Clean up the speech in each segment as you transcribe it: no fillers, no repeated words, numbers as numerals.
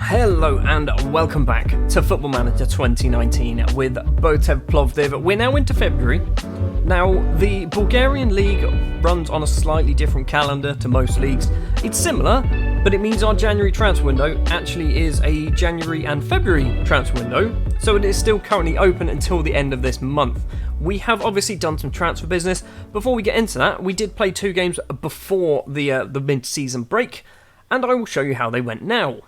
Hello and welcome back to Football Manager 2019 with Botev Plovdiv. We're now into February. Now, the Bulgarian league runs on a slightly different calendar to most leagues. It's similar, but it means our January transfer window actually is a January and February transfer window, so it is still currently open until the end of this month. We have obviously done some transfer business. Before we get into that, we did play 2 games before the mid-season break, and I will show you how they went now.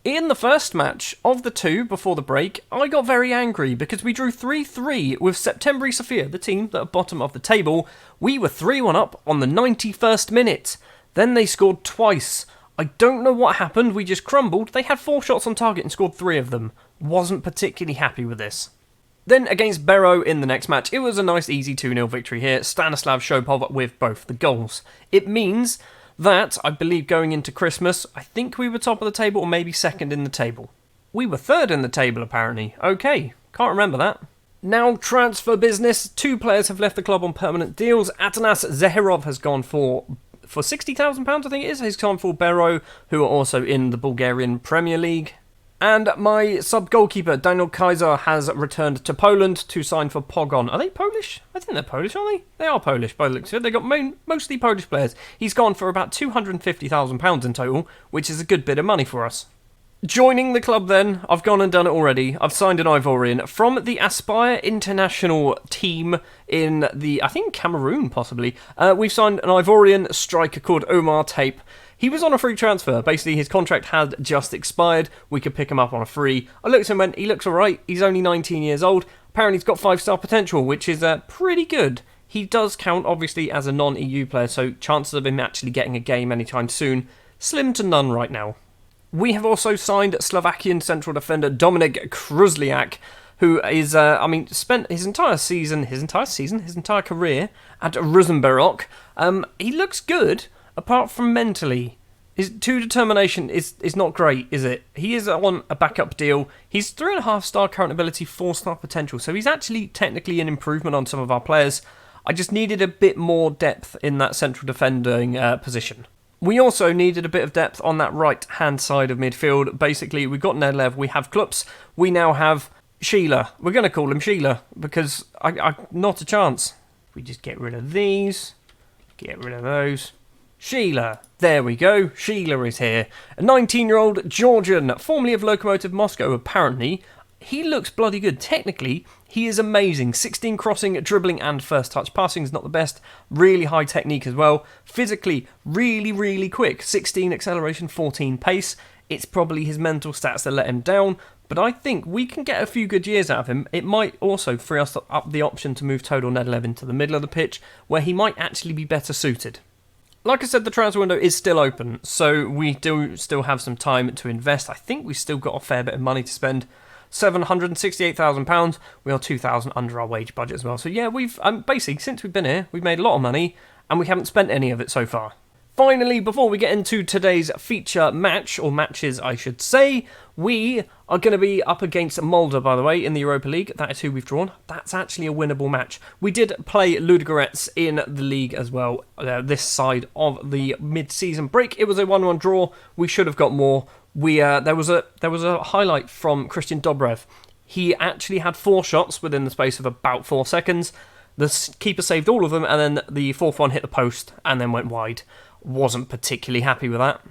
In the first match of the 2 before the break, I got very angry because we drew 3-3 with Septembri Sofia, the team at the bottom of the table. We were 3-1 up on the 91st minute. Then they scored twice. I don't know what happened, we just crumbled. They had 4 shots on target and scored 3 of them. Wasn't particularly happy with this. Then against Bero in the next match, it was a nice easy 2-0 victory here. Stanislav Shopov with both the goals. It means that, I believe going into Christmas, I think we were top of the table or maybe second in the table. We were third in the table apparently. Okay, can't remember that. Now transfer business. 2 players have left the club on permanent deals. Atanas Zahirov has gone for £60,000 I think it is. He's gone for Bero, who are also in the Bulgarian Premier League. And my sub-goalkeeper, Daniel Kaiser, has returned to Poland to sign for Pogon. Are they Polish? I think they're Polish, aren't they? They are Polish by the looks of it. They've got mostly Polish players. He's gone for about £250,000 in total, which is a good bit of money for us. Joining the club then, I've gone and done it already. I've signed an Ivorian from the Aspire International team in I think Cameroon possibly. We've signed an Ivorian striker called Omar Tape. He was on a free transfer. Basically, his contract had just expired. We could pick him up on a free. I looked at him and went, he looks alright. He's only 19 years old. Apparently, he's got 5-star potential, which is pretty good. He does count, obviously, as a non-EU player, so chances of him actually getting a game anytime soon, slim to none right now. We have also signed Slovakian central defender Dominik Kruzliak, who is, spent his entire career at Rosenborg. He looks good. Apart from mentally, his determination is not great, is it? He is on a backup deal. He's 3.5-star current ability, 4-star potential. So he's actually technically an improvement on some of our players. I just needed a bit more depth in that central defending position. We also needed a bit of depth on that right-hand side of midfield. Basically, we've got Nedlev, we have Klups, we now have Sheila. We're going to call him Sheila because I not a chance. We just get rid of these, get rid of those. Sheila, there we go, Sheila is here. A 19-year-old Georgian, formerly of Lokomotiv Moscow apparently. He looks bloody good. Technically, he is amazing. 16 crossing, dribbling and first touch passing is not the best. Really high technique as well. Physically, really, really quick. 16 acceleration, 14 pace. It's probably his mental stats that let him down, but I think we can get a few good years out of him. It might also free us up the option to move Todor Nedlev into the middle of the pitch, where he might actually be better suited. Like I said, the transfer window is still open, so we do still have some time to invest. I think we've still got a fair bit of money to spend. £768,000. We are £2,000 under our wage budget as well. So yeah, we've basically, since we've been here, we've made a lot of money, and we haven't spent any of it so far. Finally, before we get into today's feature match, or matches I should say, we are going to be up against Molde, by the way, in the Europa League. That is who we've drawn. That's actually a winnable match. We did play Ludogorets in the league as well, this side of the mid-season break. It was a 1-1 draw. We should have got more. There was a highlight from Christian Dobrev. He actually had 4 shots within the space of about 4 seconds. The keeper saved all of them, and then the 4th one hit the post and then went wide. Wasn't particularly happy with that.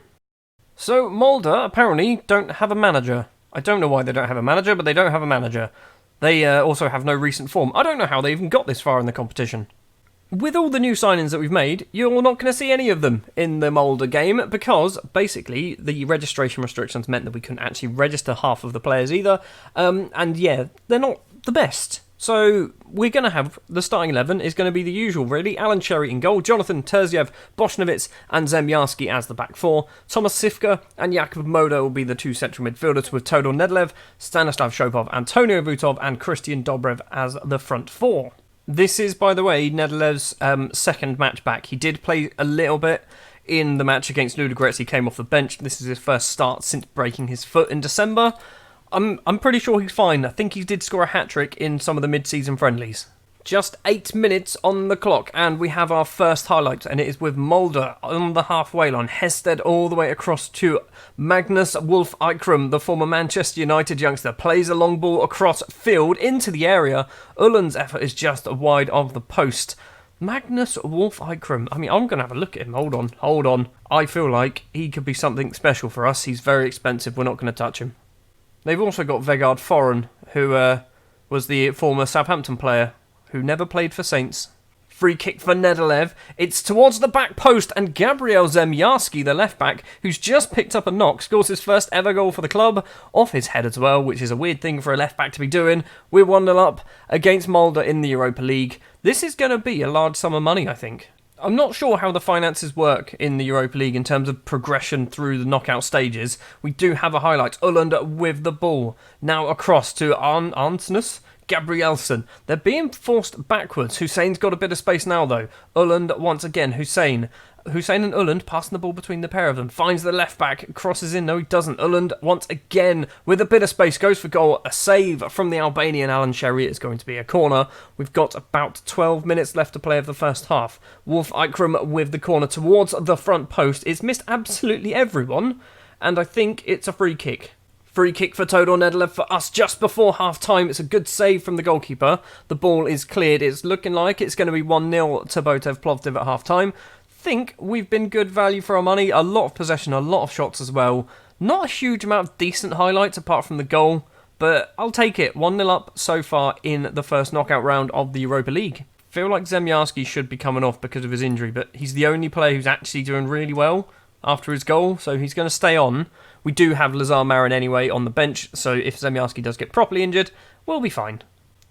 So Molde apparently don't have a manager. I don't know why they don't have a manager, but they don't have a manager. They also have no recent form. I don't know how they even got this far in the competition. With all the new signings that we've made, you're not going to see any of them in the Molde game because basically the registration restrictions meant that we couldn't actually register half of the players either. And yeah, they're not the best. So we're going to have, the starting 11 is going to be the usual really. Alan Cherry in goal, Jonathan Terziev, Boschnowitz and Zemjarski as the back 4. Thomas Sivka and Jakub Moda will be the 2 central midfielders with Todor Nedlev, Stanislav Shopov, Antonio Vutov and Christian Dobrev as the front 4. This is, by the way, Nedlev's second match back. He did play a little bit in the match against Ludogorets. He came off the bench. This is his first start since breaking his foot in December. I'm pretty sure he's fine. I think he did score a hat-trick in some of the mid-season friendlies. Just 8 minutes on the clock, and we have our first highlight, and it is with Molde on the halfway line. Hested all the way across to Magnus Wolf Eikram, the former Manchester United youngster, plays a long ball across field into the area. Ulland's effort is just wide of the post. Magnus Wolf Eikram, I mean, I'm going to have a look at him. Hold on. I feel like he could be something special for us. He's very expensive. We're not going to touch him. They've also got Vegard Foran, who was the former Southampton player, who never played for Saints. Free kick for Nedelev. It's towards the back post, and Gabriel Zemjarski, the left-back, who's just picked up a knock, scores his first ever goal for the club, off his head as well, which is a weird thing for a left-back to be doing. We're 1-0 up against Molde in the Europa League. This is going to be a large sum of money, I think. I'm not sure how the finances work in the Europa League in terms of progression through the knockout stages. We do have a highlight. Ulland with the ball. Now across to Arnsnus. Gabrielsen. They're being forced backwards. Hussein's got a bit of space now, though. Ulland once again. Hussein and Ulland passing the ball between the pair of them. Finds the left back. Crosses in. No, he doesn't. Ulland once again with a bit of space. Goes for goal. A save from the Albanian Alan Sherry. It's going to be a corner. We've got about 12 minutes left to play of the first half. Wolf Eikram with the corner towards the front post. It's missed absolutely everyone. And I think it's a free kick. Free kick for Todor Nedelev for us just before half-time. It's a good save from the goalkeeper. The ball is cleared. It's looking like it's going to be 1-0 to Botev Plovdiv at half-time. Think we've been good value for our money. A lot of possession, a lot of shots as well. Not a huge amount of decent highlights apart from the goal, but I'll take it. 1-0 up so far in the first knockout round of the Europa League. Feel like Zemjarski should be coming off because of his injury, but he's the only player who's actually doing really well after his goal, so he's going to stay on. We do have Lazar Marin anyway on the bench, so if Zemjarski does get properly injured, we'll be fine.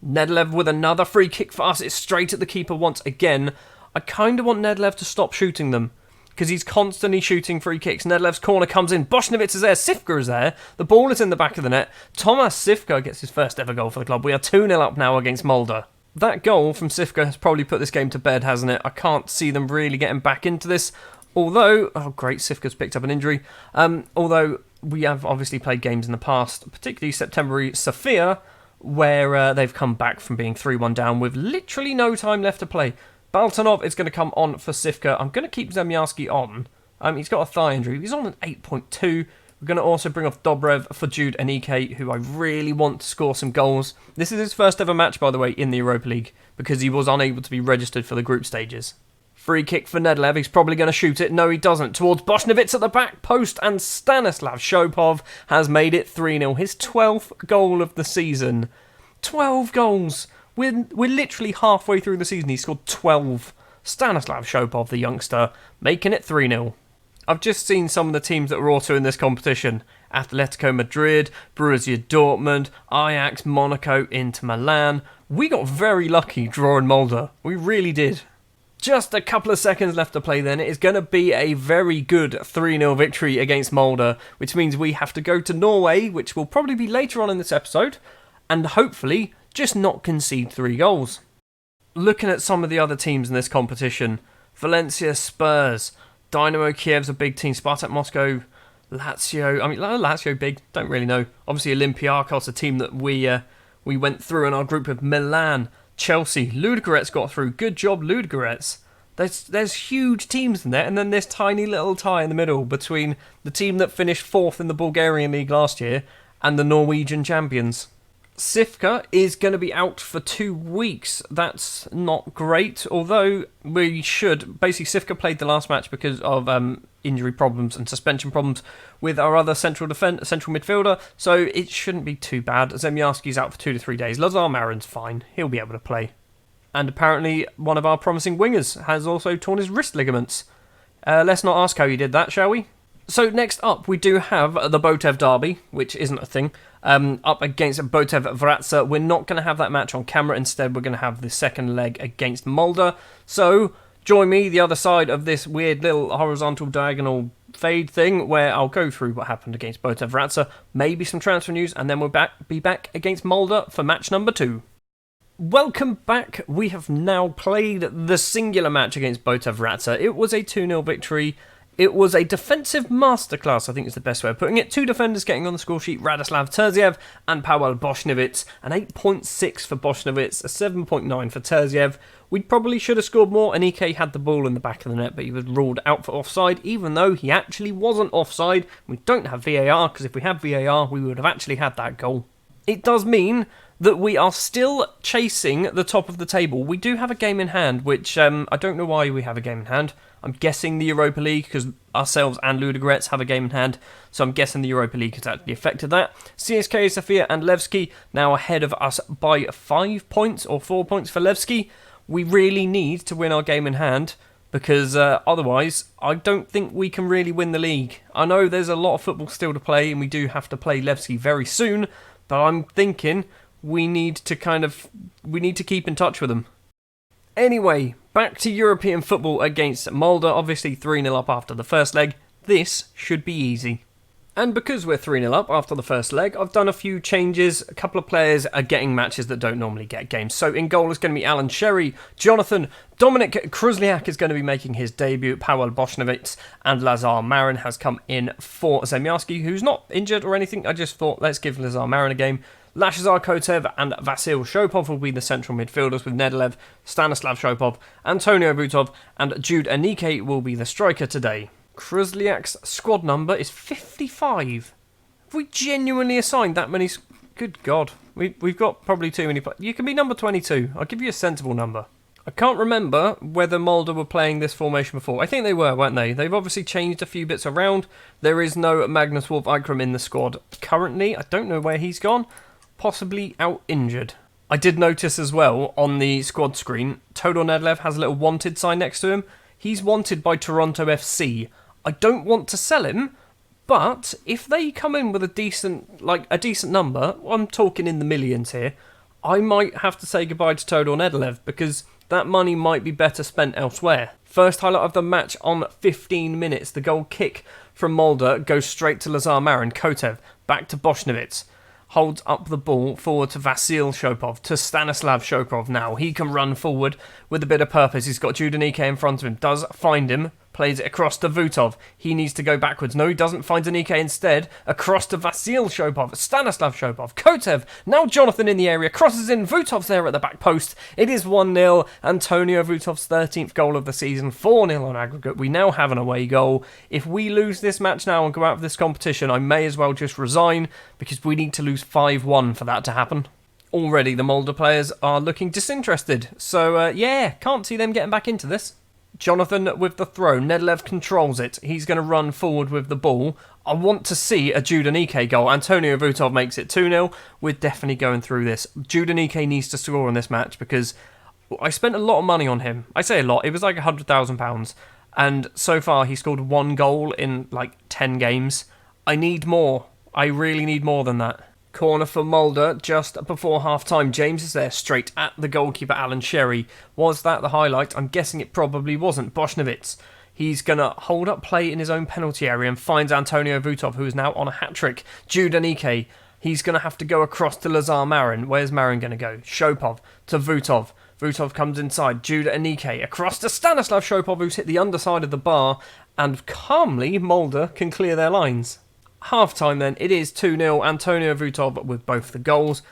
Nedelev with another free kick for us. It's straight at the keeper once again. I kind of want Nedelev to stop shooting them, because he's constantly shooting free kicks. Nedelev's corner comes in. Bošnevits is there. Sivka is there. The ball is in the back of the net. Tomas Sivka gets his first ever goal for the club. We are 2-0 up now against Molde. That goal from Sivka has probably put this game to bed, hasn't it? I can't see them really getting back into this. Although, oh great, Sivka's picked up an injury. Although we have obviously played games in the past, particularly September Sofia, where they've come back from being 3-1 down with literally no time left to play. Baltanov is going to come on for Sivka. I'm going to keep Zemjarski on. He's got a thigh injury. He's on an 8.2. We're going to also bring off Dobrev for Jude Anike, who I really want to score some goals. This is his first ever match, by the way, in the Europa League, because he was unable to be registered for the group stages. Free kick for Nedelev. He's probably going to shoot it. No, he doesn't. Towards Bošnevits at the back post, and Stanislav Shopov has made it 3-0. His 12th goal of the season. 12 goals. We're literally halfway through the season. He scored 12. Stanislav Shopov, the youngster, making it 3-0. I've just seen some of the teams that were also in this competition. Atletico Madrid, Borussia Dortmund, Ajax, Monaco, Inter Milan. We got very lucky drawing Molde. We really did. Just a couple of seconds left to play then. It is going to be a very good 3-0 victory against Molde, which means we have to go to Norway, which will probably be later on in this episode, and hopefully just not concede 3 goals. Looking at some of the other teams in this competition, Valencia, Spurs, Dynamo Kiev's a big team, Spartak Moscow, Lazio. I mean, Lazio big, don't really know. Obviously Olympiacos, a team that we went through in our group with Milan, Chelsea. Ludogorets got through. Good job, Ludogorets. There's huge teams in there, and then this tiny little tie in the middle between the team that finished 4th in the Bulgarian league last year and the Norwegian champions. Sivka is going to be out for 2 weeks. That's not great, although we should... Basically, Sivka played the last match because of injury problems and suspension problems with our other central midfielder, so it shouldn't be too bad. Zemjarski's out for 2 to 3 days. Lazar Marin's fine. He'll be able to play. And apparently, one of our promising wingers has also torn his wrist ligaments. Let's not ask how he did that, shall we? So next up, we do have the Botev derby, which isn't a thing, up against Botev Vratsa. We're not going to have that match on camera. Instead, we're going to have the second leg against Molde. So join me the other side of this weird little horizontal diagonal fade thing, where I'll go through what happened against Botev Vratsa, maybe some transfer news, and then we'll be back against Molde for match number 2. Welcome back. We have now played the singular match against Botev Vratsa. It was a 2-0 victory It was a defensive masterclass, I think is the best way of putting it. 2 defenders getting on the score sheet, Radoslav Terziev and Paweł Bośniewicz. An 8.6 for Bośniewicz, a 7.9 for Terziev. We probably should have scored more. Anike had the ball in the back of the net, but he was ruled out for offside, even though he actually wasn't offside. We don't have VAR, because if we had VAR, we would have actually had that goal. It does mean that we are still chasing the top of the table. We do have a game in hand, which I don't know why we have a game in hand. I'm guessing the Europa League, because ourselves and Ludogorets have a game in hand, so I'm guessing the Europa League has actually affected that. CSKA Sofia and Levski now ahead of us by 5 points, or 4 points for Levski. We really need to win our game in hand, because otherwise I don't think we can really win the league. I know there's a lot of football still to play, and we do have to play Levski very soon, but I'm thinking we need to keep in touch with them. Anyway, back to European football against Molde, obviously 3-0 up after the first leg. This should be easy. And because we're 3-0 up after the first leg, I've done a few changes. A couple of players are getting matches that don't normally get games. So in goal is going to be Alan Sherry, Jonathan, Dominik Kruzliak is going to be making his debut, Paweł Bośniewicz, and Lazar Marin has come in for Zemiarski, who's not injured or anything. I just thought, let's give Lazar Marin a game. Lashazar Kotev and Vasil Shopov will be the central midfielders, with Nedelev, Stanislav Shopov, Antonio Butov, and Jude Anike will be the striker today. Kruzliak's squad number is 55. Have we genuinely assigned that many? Good God. We've got probably too many. You can be number 22. I'll give you a sensible number. I can't remember whether Molde were playing this formation before. I think they were, weren't they? They've obviously changed a few bits around. There is no Magnus Wolf Eikram in the squad currently. I don't know where he's gone. Possibly out injured. I did notice as well on the squad screen, Todor Nedelev has a little wanted sign next to him. He's wanted by Toronto FC. I don't want to sell him, but if they come in with a decent number, I'm talking in the millions here, I might have to say goodbye to Todor Nedelev, because that money might be better spent elsewhere. First highlight of the match on 15 minutes. The goal kick from Molde goes straight to Lazar Marin. Kotev back to Bośniewicz. Holds up the ball forward to Vasil Shopov, to Stanislav Shopov now. He can run forward with a bit of purpose. He's got Jude Anike in front of him. Does find him. Plays it across to Vutov. He needs to go backwards. No, he doesn't. Find Anike instead. Across to Vasil Shopov. Stanislav Shopov. Kotev. Now Jonathan in the area. Crosses in. Vutov's there at the back post. It is 1-0. Antonio Vutov's 13th goal of the season. 4-0 on aggregate. We now have an away goal. If we lose this match now and go out of this competition, I may as well just resign, because we need to lose 5-1 for that to happen. Already the Molde players are looking disinterested. So, yeah, can't see them getting back into this. Jonathan with the throw. Nedelev controls it. He's going to run forward with the ball. I want to see a Jude Anike goal. Antonio Vutov makes it 2-0. We're definitely going through this. Jude Anike needs to score in this match, because I spent a lot of money on him. I say a lot. It was like £100,000. And so far he scored 1 goal in like 10 games. I need more. I really need more than that. Corner for Molde just before half-time. James is there straight at the goalkeeper, Alan Sherry. Was that the highlight? I'm guessing it probably wasn't. Bośniewicz. He's going to hold up play in his own penalty area and finds Antonio Vutov, who is now on a hat-trick. Jude Anike. He's going to have to go across to Lazar Marin. Where's Marin going to go? Shopov to Vutov. Vutov comes inside. Jude Anike across to Stanislav Shopov, who's hit the underside of the bar. And calmly, Molde can clear their lines. Half-time then, it is 2-0, Antonio Vutov with both the goals.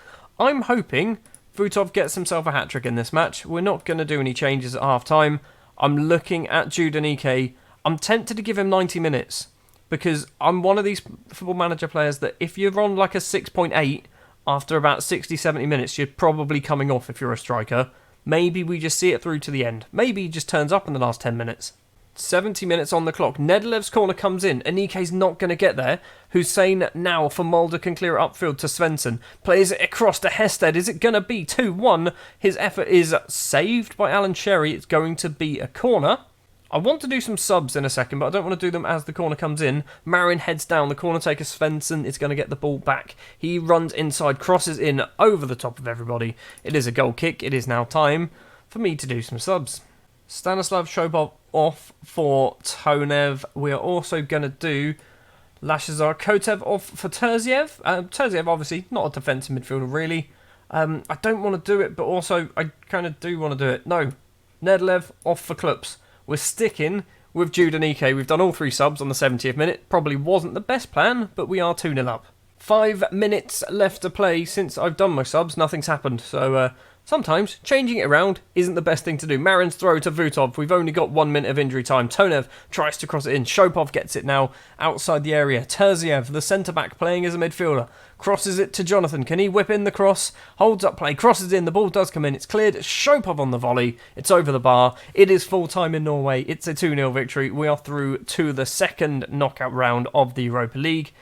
I'm hoping Vutov gets himself a hat-trick in this match. We're not going to do any changes at half-time. I'm looking at Jude Anike. I'm tempted to give him 90 minutes, because I'm one of these Football Manager players that if you're on like a 6.8 after about 60, 70 minutes, you're probably coming off if you're a striker. Maybe we just see it through to the end. Maybe he just turns up in the last 10 minutes. 70 minutes on the clock. Nedelev's corner comes in. Anike's not going to get there. Hussein now for Molde can clear it upfield to Svensson. Plays it across to Hested. Is it going to be 2-1? His effort is saved by Alan Sherry. It's going to be a corner. I want to do some subs in a second, but I don't want to do them as the corner comes in. Marin heads down. The corner taker Svensson is going to get the ball back. He runs inside, crosses in over the top of everybody. It is a goal kick. It is now time for me to do some subs. Stanislav Shopov off for Tonev. We are also going to do Lashazar Kotev off for Terziev. Terziev, obviously, not a defensive midfielder, really. I don't want to do it, but also I kind of do want to do it. No, Nedelev off for Klups. We're sticking with Jude and Ike. We've done all 3 subs on the 70th minute. Probably wasn't the best plan, but we are 2-0 up. 5 minutes left to play. Since I've done my subs, nothing's happened. So sometimes changing it around isn't the best thing to do. Marin's throw to Vutov. We've only got 1 minute of injury time. Tonev tries to cross it in. Shopov gets it now outside the area. Terziev, the centre-back, playing as a midfielder, crosses it to Jonathan. Can he whip in the cross? Holds up play, crosses in. The ball does come in. It's cleared. Shopov on the volley. It's over the bar. It is full-time in Norway. It's a 2-0 victory. We are through to the second knockout round of the Europa League.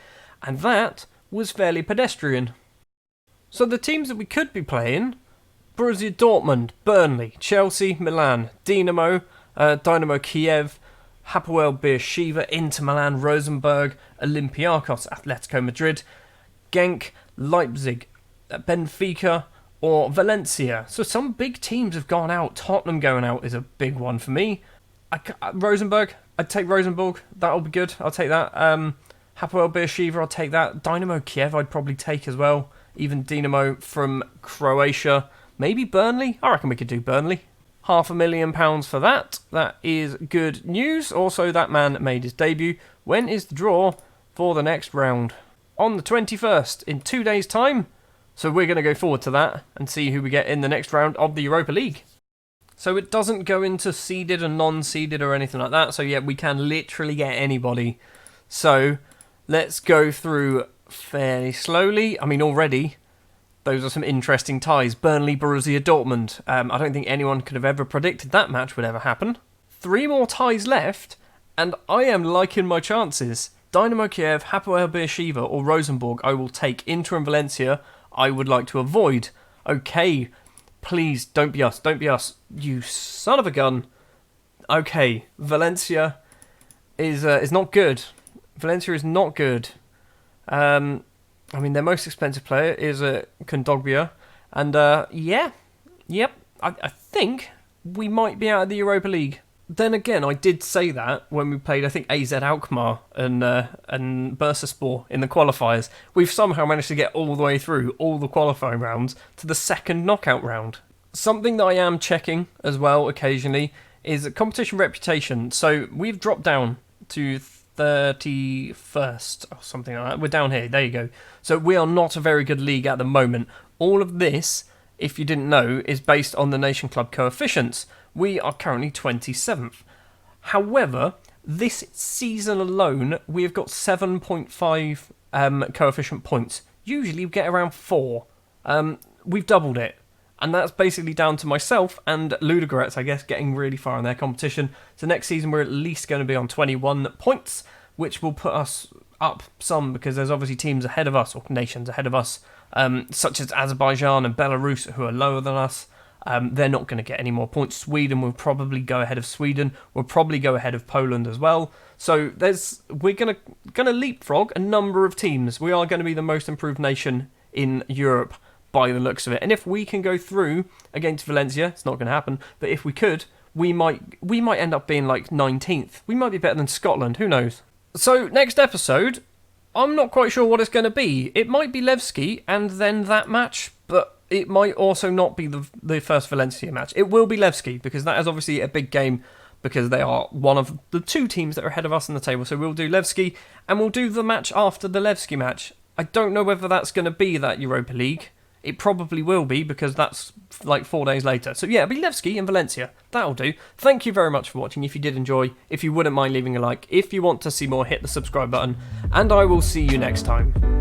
And that was fairly pedestrian. So the teams that we could be playing: Borussia Dortmund, Burnley, Chelsea, Milan, Dynamo Kiev, Hapoel Beersheva, Inter Milan, Rosenborg, Olympiacos, Atletico Madrid, Genk, Leipzig, Benfica, or Valencia. So some big teams have gone out. Tottenham going out is a big one for me. Rosenborg, I'd take Rosenborg. That'll be good. I'll take that. Hapoel Beersheva, I'll take that. Dynamo Kiev, I'd probably take as well. Even Dynamo from Croatia. Maybe Burnley? I reckon we could do Burnley. £500,000 for that. That is good news. Also, that man made his debut. When is the draw for the next round? On the 21st, in 2 days' time. So we're going to go forward to that and see who we get in the next round of the Europa League. So it doesn't go into seeded and non-seeded or anything like that. So yeah, we can literally get anybody. So let's go through fairly slowly. I mean, already those are some interesting ties. Burnley, Borussia Dortmund. I don't think anyone could have ever predicted that match would ever happen. 3 more ties left, and I am liking my chances. Dynamo Kiev, Hapoel Beersheva, or Rosenborg I will take. Inter and Valencia I would like to avoid. Okay, please, don't be us. Don't be us. You son of a gun. Okay, Valencia is not good. Valencia is not good. I mean, their most expensive player is Kondogbia. And, I think we might be out of the Europa League. Then again, I did say that when we played, I think, AZ Alkmaar and Bursaspor in the qualifiers. We've somehow managed to get all the way through all the qualifying rounds to the second knockout round. Something that I am checking as well occasionally is competition reputation. So we've dropped down to 31st or something like that. We're down here. There you go. So we are not a very good league at the moment. All of this, if you didn't know, is based on the Nation Club coefficients. We are currently 27th. However, this season alone, we have got 7.5 coefficient points. Usually we get around 4. We've doubled it. And that's basically down to myself and Ludogorets, I guess, getting really far in their competition. So next season we're at least going to be on 21 points, which will put us up some, because there's obviously teams ahead of us, or nations ahead of us, such as Azerbaijan and Belarus, who are lower than us. They're not going to get any more points. Sweden will probably go ahead of Sweden. We'll probably go ahead of Poland as well. So we're going to leapfrog a number of teams. We are going to be the most improved nation in Europe by the looks of it. And if we can go through against Valencia, it's not going to happen, but if we could, we might end up being like 19th. We might be better than Scotland, who knows? So next episode, I'm not quite sure what it's going to be. It might be Levski and then that match, but it might also not be the first Valencia match. It will be Levski, because that is obviously a big game, because they are one of the 2 teams that are ahead of us in the table. So we'll do Levski, and we'll do the match after the Levski match. I don't know whether that's going to be that Europa League. It probably will be, because that's like 4 days later. So yeah, it'll be Levski and Valencia. That'll do. Thank you very much for watching. If you did enjoy, if you wouldn't mind leaving a like, if you want to see more, hit the subscribe button, and I will see you next time.